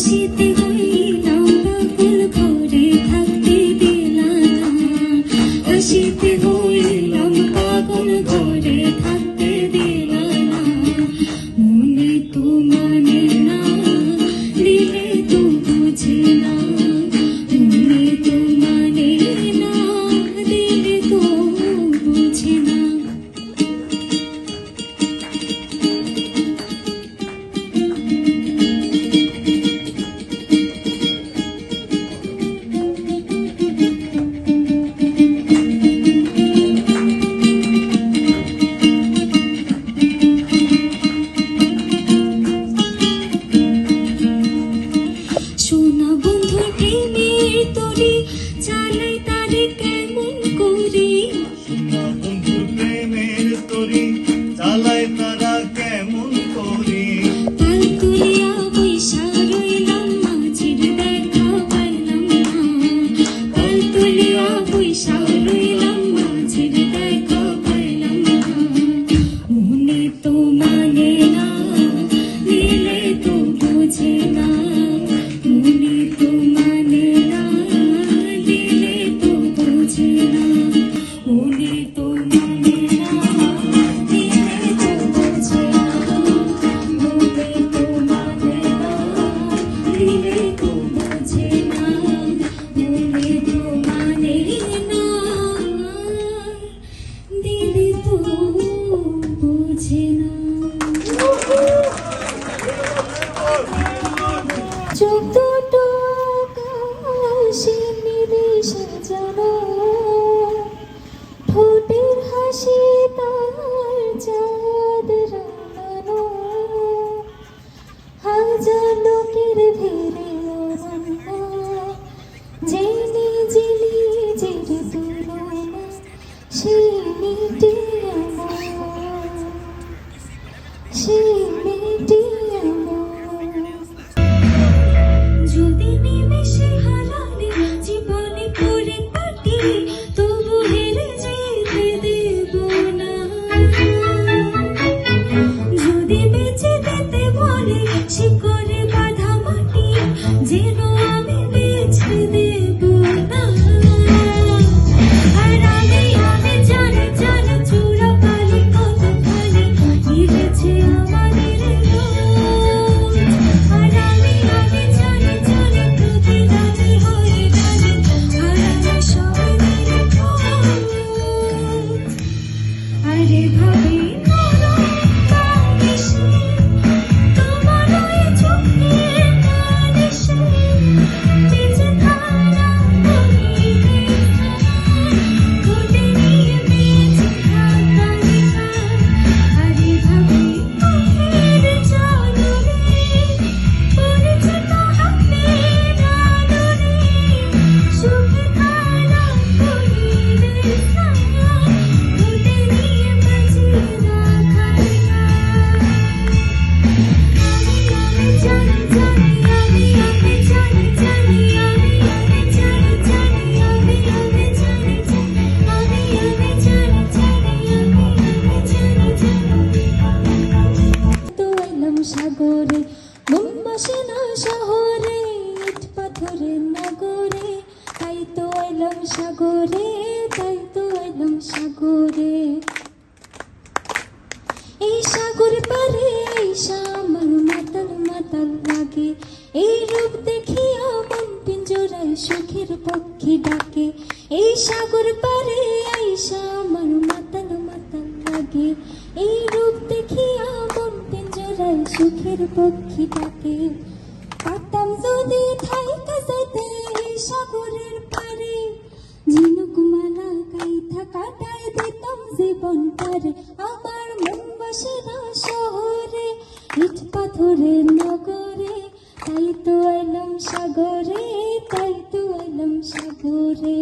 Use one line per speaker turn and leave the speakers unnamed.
খুশিতে হইলাম পাগল করে থাকতে দিলাম না, খুশিতে হইলাম পাগল করে থাকতে দিলাম না, মনে তো মানে না দিলে তো বুঝে না, মনে তো মানে না দিলে তো বুঝে না। সোনা বন্ধুর প্রেমের তরি চালাই তারে কেমন করি,
সোনা বন্ধুর প্রেমের তরি চালায় তারা কেমন করে।
তাল তুলিয়া বৈশা রইলাম মাঝির দেখা পাইলাম না, তাল তুলিয়া বৈশা রইলাম মাঝির দেখা পাইলাম না, মনে তো মানে না দিলে তো বুঝে না, মনে তো মানে না দিলে তো বুঝে না, মনে তো মানে না দিলে তো বুঝে না, মনে তো মানে না দিলে তো বুঝে না, মনে তো মানে না দিলে তো বুঝে না। চোখ দুটো আকাশে নীলে সাজানো, ঠোঁটের হাসি তার চাঁদ রাঙানো, হাজার লোকের ভিড়ে অনন্য, জেনে জেনে জেরে তুলনা সেই মেয়েটি আমার, সেই মেয়েটি আমার। যদি নিমেষে হারালে জীবনে পড়ে কাটি, তবু হেরে যেতে দেব না, যদি বেঁচে যেতে বলে শিকড়ে বাঁধা মাটি, যেন আমি বেঁচে দেব না। আর আমি জানি জানি চূড়া কালি কত খালি লিখেছে আমাদের রোজ, আর আমি জানি জানি প্রতিদানি হয়ে জানি হারানো সবাই মিলে খোঁজ। আরে ভাবি মরো বালিশে, তোমার ওই চোখের বালিশে, বেঁচে থাকা পরিবেশ ঘুটে নিয়ে বেঁচে থাকা লেখা। আরে ভাবি মুখের চাদরে পড়েছে তো হাতের আদরে, সুখে থাকা পরিবেশ ঘুটে নিয়ে বেঁচে রাখা লেখা। আমি জানি জানি আমি জানি জানি আমি জানি জানি আমি জানি জানি আমি জানি জানি তো এলাম সাগরে, মন বসে না শহরে, ইট পাথরের নগরে, তাই তো এলাম সাগরে, তাই তো এলাম সাগরে। এই সাগর পারে আইসা আমার মাতাল মাতাল লাগে, এই রূপ দেখিয়া মন পিঞ্জরায় সুখের পক্ষী ডাকে, এই সাগর পারে আইসা আমার মাতাল মাতাল লাগে, এই রূপ দেখিয়া মন পিঞ্জরায় সুখের পক্ষী ডাকে। পারতাম যদি থাইকা যাইতে এই সাগরের পারে, ঝিনুক মালা গাইথা কাটায় দিতাম জীবন পারে, আমার মন বসে না শহরে, ইট পাথরের নগরে, তাই তো এলাম সাগরে, তাই তো এলাম সাগরে।